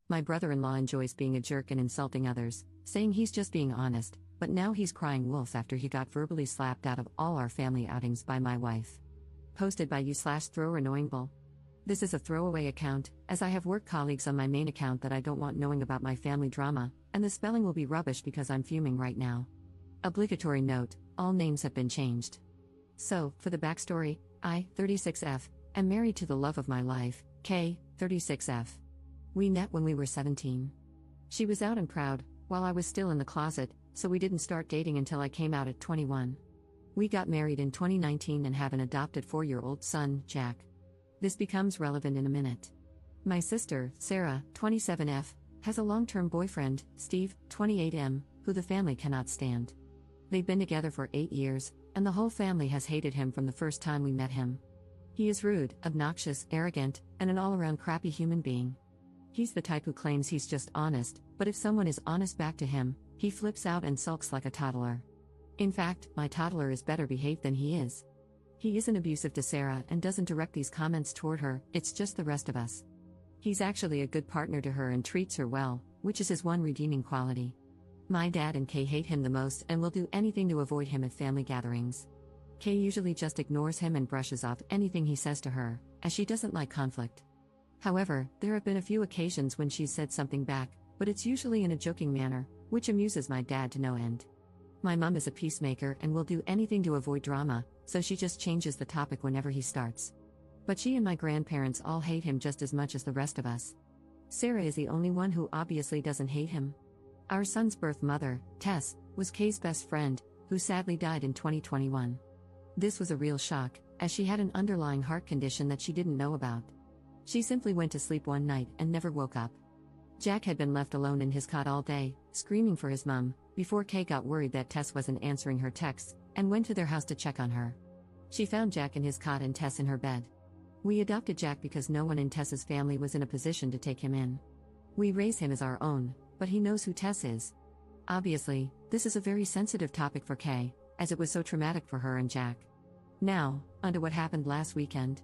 My brother-in-law enjoys being a jerk and insulting others, saying he's just being honest, but now he's crying wolf after he got verbally slapped out of all our family outings by my wife. Posted by you/throwannoyingbull. This is a throwaway account, as I have work colleagues on my main account that I don't want knowing about my family drama, and the spelling will be rubbish because I'm fuming right now. Obligatory note, all names have been changed. So, for the backstory, I, 36F, am married to the love of my life, K, 36F. We met when we were 17. She was out and proud, while I was still in the closet, so we didn't start dating until I came out at 21. We got married in 2019 and have an adopted 4-year-old son, Jack. This becomes relevant in a minute. My sister, Sarah, 27F, has a long-term boyfriend, Steve, 28M, who the family cannot stand. They've been together for 8 years, and the whole family has hated him from the first time we met him. He is rude, obnoxious, arrogant, and an all-around crappy human being. He's the type who claims he's just honest, but if someone is honest back to him, he flips out and sulks like a toddler. In fact, my toddler is better behaved than he is. He isn't abusive to Sarah and doesn't direct these comments toward her, it's just the rest of us. He's actually a good partner to her and treats her well, which is his one redeeming quality. My dad and Kay hate him the most and will do anything to avoid him at family gatherings. Kay usually just ignores him and brushes off anything he says to her, as she doesn't like conflict. However, there have been a few occasions when she's said something back, but it's usually in a joking manner, which amuses my dad to no end. My mom is a peacemaker and will do anything to avoid drama, so she just changes the topic whenever he starts. But she and my grandparents all hate him just as much as the rest of us. Sarah is the only one who obviously doesn't hate him. Our son's birth mother, Tess, was Kay's best friend, who sadly died in 2021. This was a real shock, as she had an underlying heart condition that she didn't know about. She simply went to sleep one night and never woke up. Jack had been left alone in his cot all day, screaming for his mum, before Kay got worried that Tess wasn't answering her texts, and went to their house to check on her. She found Jack in his cot and Tess in her bed. We adopted Jack because no one in Tess's family was in a position to take him in. We raise him as our own, but he knows who Tess is. Obviously, this is a very sensitive topic for Kay, as it was so traumatic for her and Jack. Now, onto what happened last weekend.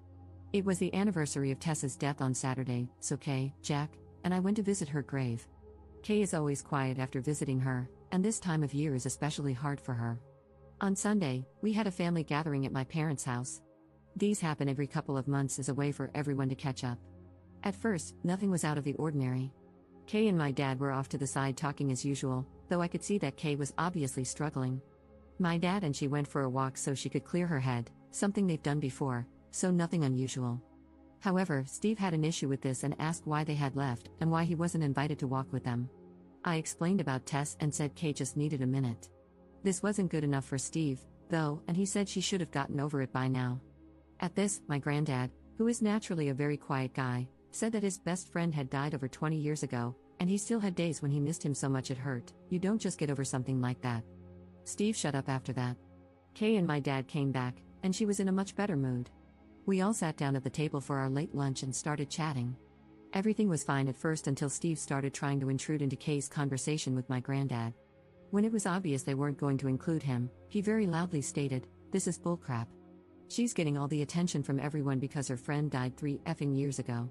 It was the anniversary of Tess's death on Saturday, so Kay, Jack, and I went to visit her grave. Kay is always quiet after visiting her, and this time of year is especially hard for her. On Sunday, we had a family gathering at my parents' house. These happen every couple of months as a way for everyone to catch up. At first, nothing was out of the ordinary. Kay and my dad were off to the side talking as usual, though I could see that Kay was obviously struggling. My dad and she went for a walk so she could clear her head, something they've done before, so nothing unusual. However, Steve had an issue with this and asked why they had left and why he wasn't invited to walk with them. I explained about Tess and said Kay just needed a minute. This wasn't good enough for Steve, though, and he said she should have gotten over it by now. At this, my granddad, who is naturally a very quiet guy, said that his best friend had died over 20 years ago, and he still had days when he missed him so much it hurt. You don't just get over something like that. Steve shut up after that. Kay and my dad came back, and she was in a much better mood. We all sat down at the table for our late lunch and started chatting. Everything was fine at first until Steve started trying to intrude into Kay's conversation with my granddad. When it was obvious they weren't going to include him, he very loudly stated, "This is bullcrap. She's getting all the attention from everyone because her friend died 3 effing years ago.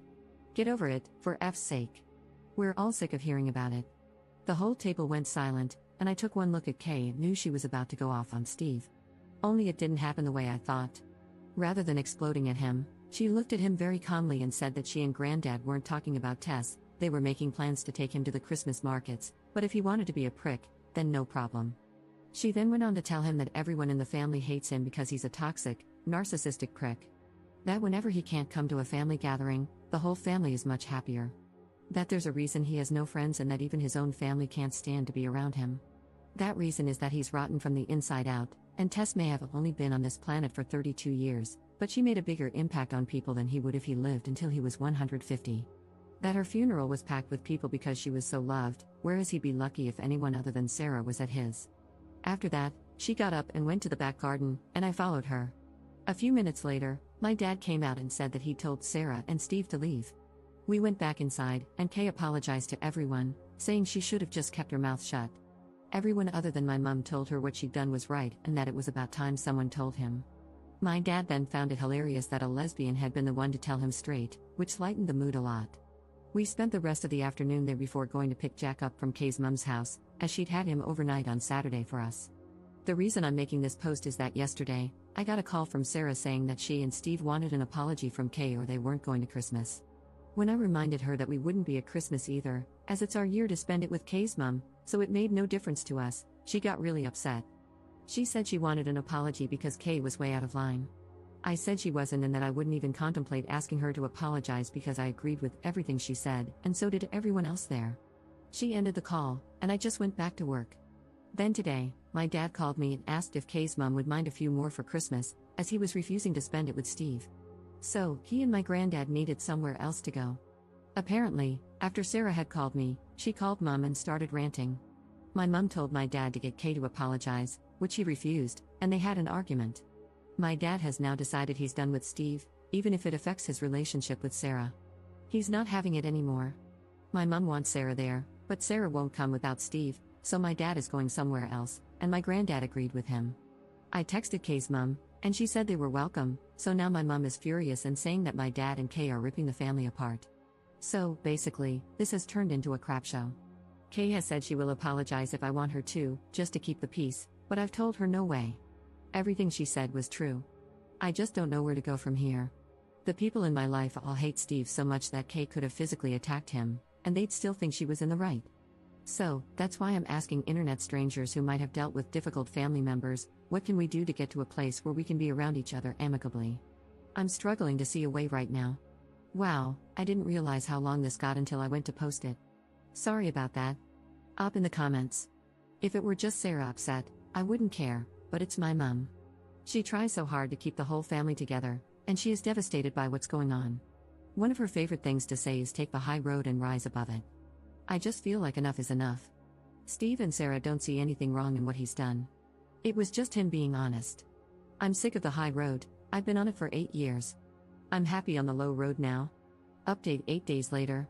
Get over it, for F's sake. We're all sick of hearing about it." The whole table went silent, and I took one look at Kay and knew she was about to go off on Steve. Only it didn't happen the way I thought. Rather than exploding at him, she looked at him very calmly and said that she and Granddad weren't talking about Tess, they were making plans to take him to the Christmas markets, but if he wanted to be a prick, then no problem. She then went on to tell him that everyone in the family hates him because he's a toxic, narcissistic prick. That whenever he can't come to a family gathering, the whole family is much happier. That there's a reason he has no friends and that even his own family can't stand to be around him. That reason is that he's rotten from the inside out, and Tess may have only been on this planet for 32 years, but she made a bigger impact on people than he would if he lived until he was 150. That her funeral was packed with people because she was so loved, whereas he'd be lucky if anyone other than Sarah was at his. After that, she got up and went to the back garden, and I followed her. A few minutes later, my dad came out and said that he'd told Sarah and Steve to leave. We went back inside, and Kay apologized to everyone, saying she should have just kept her mouth shut. Everyone other than my mum told her what she'd done was right and that it was about time someone told him. My dad then found it hilarious that a lesbian had been the one to tell him straight, which lightened the mood a lot. We spent the rest of the afternoon there before going to pick Jack up from Kay's mum's house, as she'd had him overnight on Saturday for us. The reason I'm making this post is that yesterday, I got a call from Sarah saying that she and Steve wanted an apology from Kay or they weren't going to Christmas. When I reminded her that we wouldn't be at Christmas either, as it's our year to spend it with Kay's mum, so it made no difference to us, she got really upset. She said she wanted an apology because Kay was way out of line. I said she wasn't and that I wouldn't even contemplate asking her to apologize because I agreed with everything she said, and so did everyone else there. She ended the call, and I just went back to work. Then today, my dad called me and asked if Kay's mum would mind a few more for Christmas, as he was refusing to spend it with Steve. So, he and my granddad needed somewhere else to go. Apparently, after Sarah had called me, she called Mum and started ranting. My mum told my dad to get Kay to apologize, which he refused, and they had an argument. My dad has now decided he's done with Steve, even if it affects his relationship with Sarah. He's not having it anymore. My mum wants Sarah there, but Sarah won't come without Steve, so my dad is going somewhere else, and my granddad agreed with him. I texted Kay's mum, and she said they were welcome, so now my mum is furious and saying that my dad and Kay are ripping the family apart. So, basically, this has turned into a crap show. Kay has said she will apologize if I want her to, just to keep the peace, but I've told her no way. Everything she said was true. I just don't know where to go from here. The people in my life all hate Steve so much that Kay could have physically attacked him, and they'd still think she was in the right. So, that's why I'm asking internet strangers who might have dealt with difficult family members, what can we do to get to a place where we can be around each other amicably? I'm struggling to see a way right now. Wow, I didn't realize how long this got until I went to post it. Sorry about that. Up in the comments. If it were just Sarah upset, I wouldn't care, but it's my mum. She tries so hard to keep the whole family together, and she is devastated by what's going on. One of her favorite things to say is take the high road and rise above it. I just feel like enough is enough. Steve and Sarah don't see anything wrong in what he's done. It was just him being honest. I'm sick of the high road, I've been on it for 8 years. I'm happy on the low road now. Update 8 days later.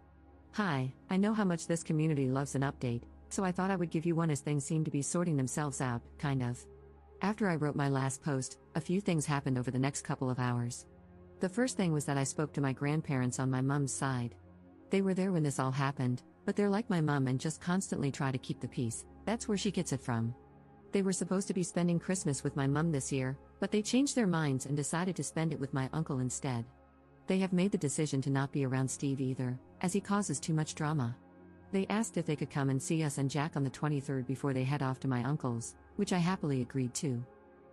Hi, I know how much this community loves an update, so I thought I would give you one as things seem to be sorting themselves out, kind of. After I wrote my last post, a few things happened over the next couple of hours. The first thing was that I spoke to my grandparents on my mum's side. They were there when this all happened, but they're like my mum and just constantly try to keep the peace, that's where she gets it from. They were supposed to be spending Christmas with my mum this year, but they changed their minds and decided to spend it with my uncle instead. They have made the decision to not be around Steve either, as he causes too much drama. They asked if they could come and see us and Jack on the 23rd before they head off to my uncle's, which I happily agreed to.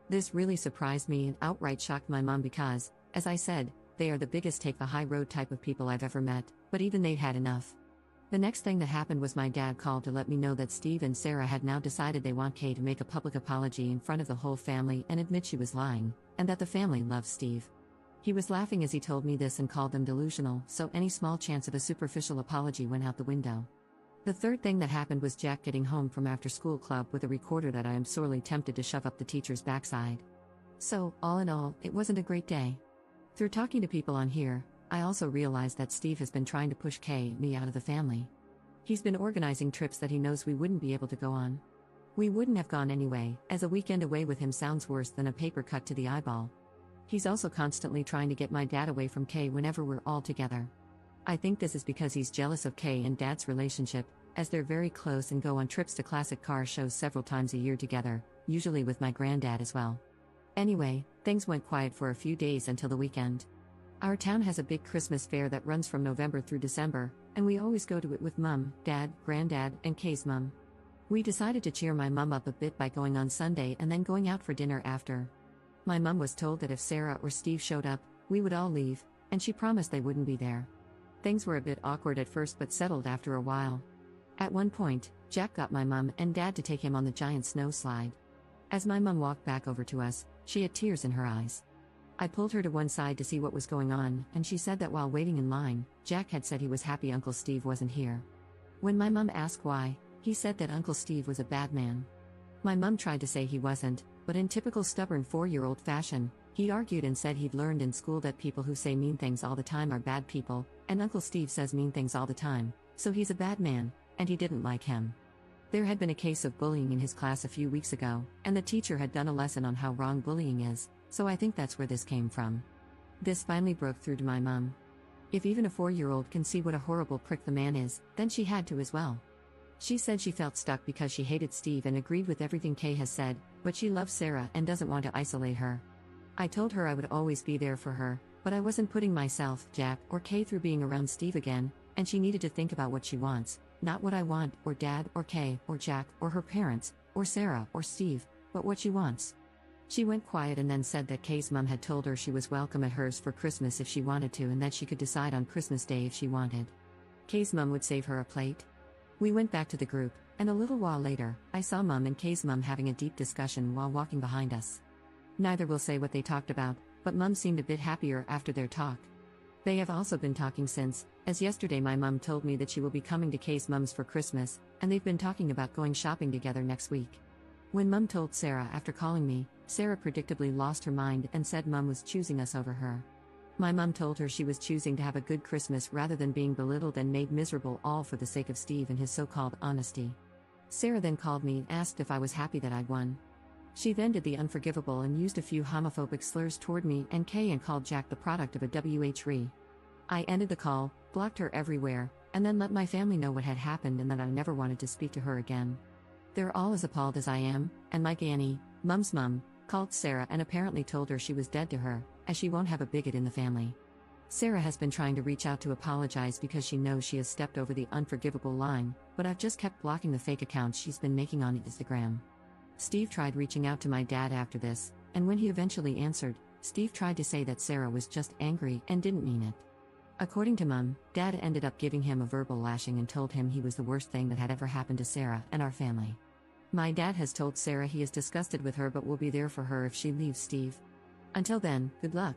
This really surprised me and outright shocked my mum because, as I said, they are the biggest take the high road type of people I've ever met, but even they'd had enough. The next thing that happened was my dad called to let me know that Steve and Sarah had now decided they want Kay to make a public apology in front of the whole family and admit she was lying, and that the family loves Steve. He was laughing as he told me this and called them delusional, so any small chance of a superficial apology went out the window. The third thing that happened was Jack getting home from after-school club with a recorder that I am sorely tempted to shove up the teacher's backside. So, all in all, it wasn't a great day. Through talking to people on here, I also realized that Steve has been trying to push Kay and me out of the family. He's been organizing trips that he knows we wouldn't be able to go on. We wouldn't have gone anyway, as a weekend away with him sounds worse than a paper cut to the eyeball. He's also constantly trying to get my dad away from Kay whenever we're all together. I think this is because he's jealous of Kay and Dad's relationship, as they're very close and go on trips to classic car shows several times a year together, usually with my granddad as well. Anyway, things went quiet for a few days until the weekend. Our town has a big Christmas fair that runs from November through December, and we always go to it with Mum, Dad, Granddad, and Kay's mum. We decided to cheer my mum up a bit by going on Sunday and then going out for dinner after. My mum was told that if Sarah or Steve showed up, we would all leave, and she promised they wouldn't be there. Things were a bit awkward at first but settled after a while. At one point, Jack got my mum and Dad to take him on the giant snow slide. As my mum walked back over to us, she had tears in her eyes. I pulled her to one side to see what was going on, and she said that while waiting in line, Jack had said he was happy Uncle Steve wasn't here. When my mum asked why, he said that Uncle Steve was a bad man. My mum tried to say he wasn't, but in typical stubborn 4-year-old fashion, he argued and said he'd learned in school that people who say mean things all the time are bad people, and Uncle Steve says mean things all the time, so he's a bad man, and he didn't like him. There had been a case of bullying in his class a few weeks ago, and the teacher had done a lesson on how wrong bullying is, so I think that's where this came from. This finally broke through to my mum. If even a 4-year-old can see what a horrible prick the man is, then she had to as well. She said she felt stuck because she hated Steve and agreed with everything Kay has said, but she loves Sarah and doesn't want to isolate her. I told her I would always be there for her, but I wasn't putting myself, Jack, or Kay through being around Steve again, and she needed to think about what she wants, not what I want, or Dad, or Kay, or Jack, or her parents, or Sarah, or Steve, but what she wants. She went quiet and then said that Kay's mom had told her she was welcome at hers for Christmas if she wanted to and that she could decide on Christmas Day if she wanted. Kay's mom would save her a plate. We went back to the group, and a little while later, I saw Mom and Kay's mom having a deep discussion while walking behind us. Neither will say what they talked about, but Mom seemed a bit happier after their talk. They have also been talking since, as yesterday my mom told me that she will be coming to Kay's mom's for Christmas, and they've been talking about going shopping together next week. When Mom told Sarah after calling me, Sarah predictably lost her mind and said Mom was choosing us over her. My mom told her she was choosing to have a good Christmas rather than being belittled and made miserable, all for the sake of Steve and his so-called honesty. Sarah then called me and asked if I was happy that I'd won. She then did the unforgivable and used a few homophobic slurs toward me and Kay and called Jack the product of a WH-re. I ended the call, blocked her everywhere, and then let my family know what had happened and that I never wanted to speak to her again. They're all as appalled as I am, and Mike Annie, Mom's mom, called Sarah and apparently told her she was dead to her, as she won't have a bigot in the family. Sarah has been trying to reach out to apologize because she knows she has stepped over the unforgivable line, but I've just kept blocking the fake accounts she's been making on Instagram. Steve tried reaching out to my dad after this, and when he eventually answered, Steve tried to say that Sarah was just angry and didn't mean it. According to Mom, Dad ended up giving him a verbal lashing and told him he was the worst thing that had ever happened to Sarah and our family. My dad has told Sarah he is disgusted with her but will be there for her if she leaves Steve. Until then, good luck.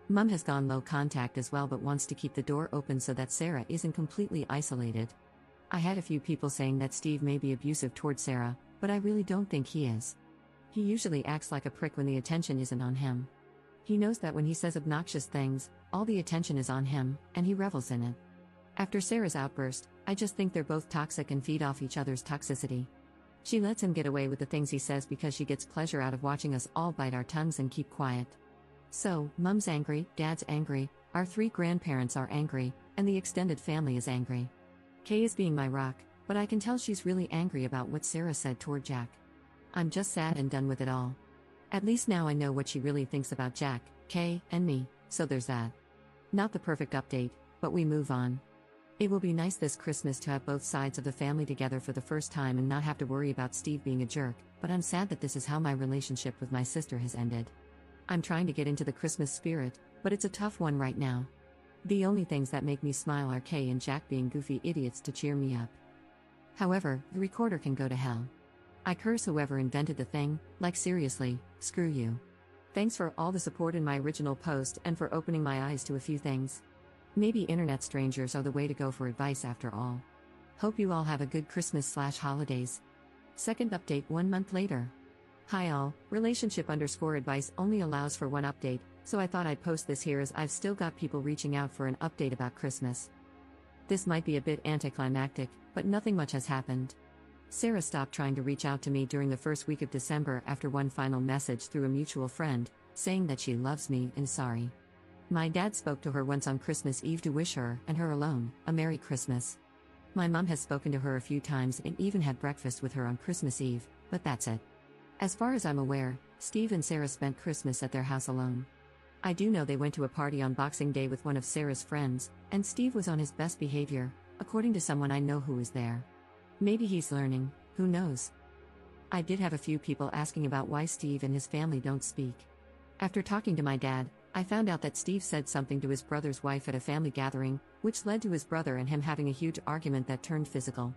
Mom has gone low contact as well but wants to keep the door open so that Sarah isn't completely isolated. I had a few people saying that Steve may be abusive toward Sarah, but I really don't think he is. He usually acts like a prick when the attention isn't on him. He knows that when he says obnoxious things, all the attention is on him, and he revels in it. After Sarah's outburst, I just think they're both toxic and feed off each other's toxicity. She lets him get away with the things he says because she gets pleasure out of watching us all bite our tongues and keep quiet. So, Mom's angry, Dad's angry, our 3 grandparents are angry, and the extended family is angry. Kay is being my rock, but I can tell she's really angry about what Sarah said toward Jack. I'm just sad and done with it all. At least now I know what she really thinks about Jack, Kay, and me, so there's that. Not the perfect update, but we move on. It will be nice this Christmas to have both sides of the family together for the first time and not have to worry about Steve being a jerk, but I'm sad that this is how my relationship with my sister has ended. I'm trying to get into the Christmas spirit, but it's a tough one right now. The only things that make me smile are Kay and Jack being goofy idiots to cheer me up. However, the recorder can go to hell. I curse whoever invented the thing, like seriously, screw you. Thanks for all the support in my original post and for opening my eyes to a few things. Maybe internet strangers are the way to go for advice after all. Hope you all have a good Christmas/holidays. Second update 1 month later. Hi all, relationship_advice only allows for one update, so I thought I'd post this here as I've still got people reaching out for an update about Christmas. This might be a bit anticlimactic, but nothing much has happened. Sarah stopped trying to reach out to me during the first week of December after one final message through a mutual friend, saying that she loves me and sorry. My dad spoke to her once on Christmas Eve to wish her, and her alone, a Merry Christmas. My mom has spoken to her a few times and even had breakfast with her on Christmas Eve, but that's it. As far as I'm aware, Steve and Sarah spent Christmas at their house alone. I do know they went to a party on Boxing Day with one of Sarah's friends, and Steve was on his best behavior, according to someone I know who was there. Maybe he's learning, who knows? I did have a few people asking about why Steve and his family don't speak. After talking to my dad, I found out that Steve said something to his brother's wife at a family gathering, which led to his brother and him having a huge argument that turned physical.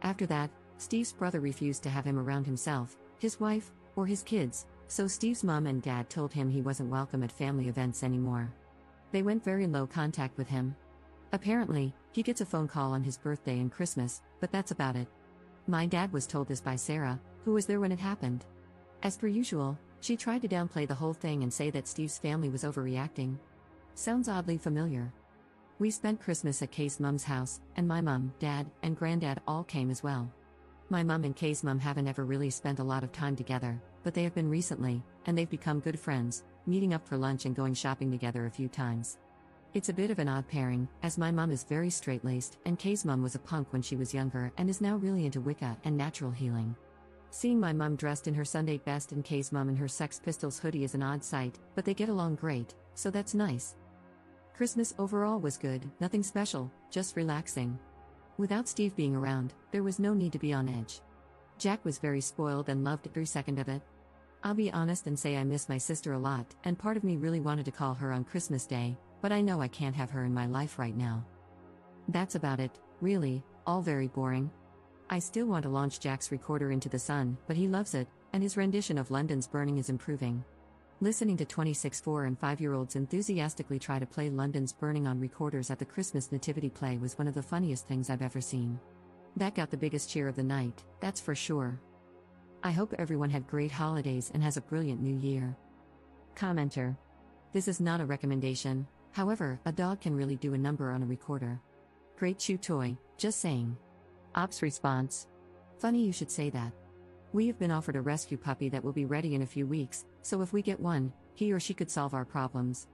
After that, Steve's brother refused to have him around himself, his wife, or his kids, so Steve's mom and dad told him he wasn't welcome at family events anymore. They went very low contact with him. Apparently, he gets a phone call on his birthday and Christmas, but that's about it. My dad was told this by Sarah, who was there when it happened. As per usual, she tried to downplay the whole thing and say that Steve's family was overreacting. Sounds oddly familiar. We spent Christmas at Kay's mom's house, and my mom, dad, and granddad all came as well. My mom and Kay's mom haven't ever really spent a lot of time together, but they have been recently, and they've become good friends, meeting up for lunch and going shopping together a few times. It's a bit of an odd pairing, as my mum is very straight-laced, and Kay's mum was a punk when she was younger and is now really into Wicca and natural healing. Seeing my mum dressed in her Sunday best and Kay's mum in her Sex Pistols hoodie is an odd sight, but they get along great, so that's nice. Christmas overall was good, nothing special, just relaxing. Without Steve being around, there was no need to be on edge. Jack was very spoiled and loved every second of it. I'll be honest and say I miss my sister a lot, and part of me really wanted to call her on Christmas Day, but I know I can't have her in my life right now. That's about it, really, all very boring. I still want to launch Jack's recorder into the sun, but he loves it, and his rendition of London's Burning is improving. Listening to 26 4 and 5-year-olds enthusiastically try to play London's Burning on recorders at the Christmas nativity play was one of the funniest things I've ever seen. That got the biggest cheer of the night, that's for sure. I hope everyone had great holidays and has a brilliant new year. Commenter. This is not a recommendation, however, a dog can really do a number on a recorder. Great chew toy, just saying. Ops response. Funny you should say that. We have been offered a rescue puppy that will be ready in a few weeks, so if we get one, he or she could solve our problems.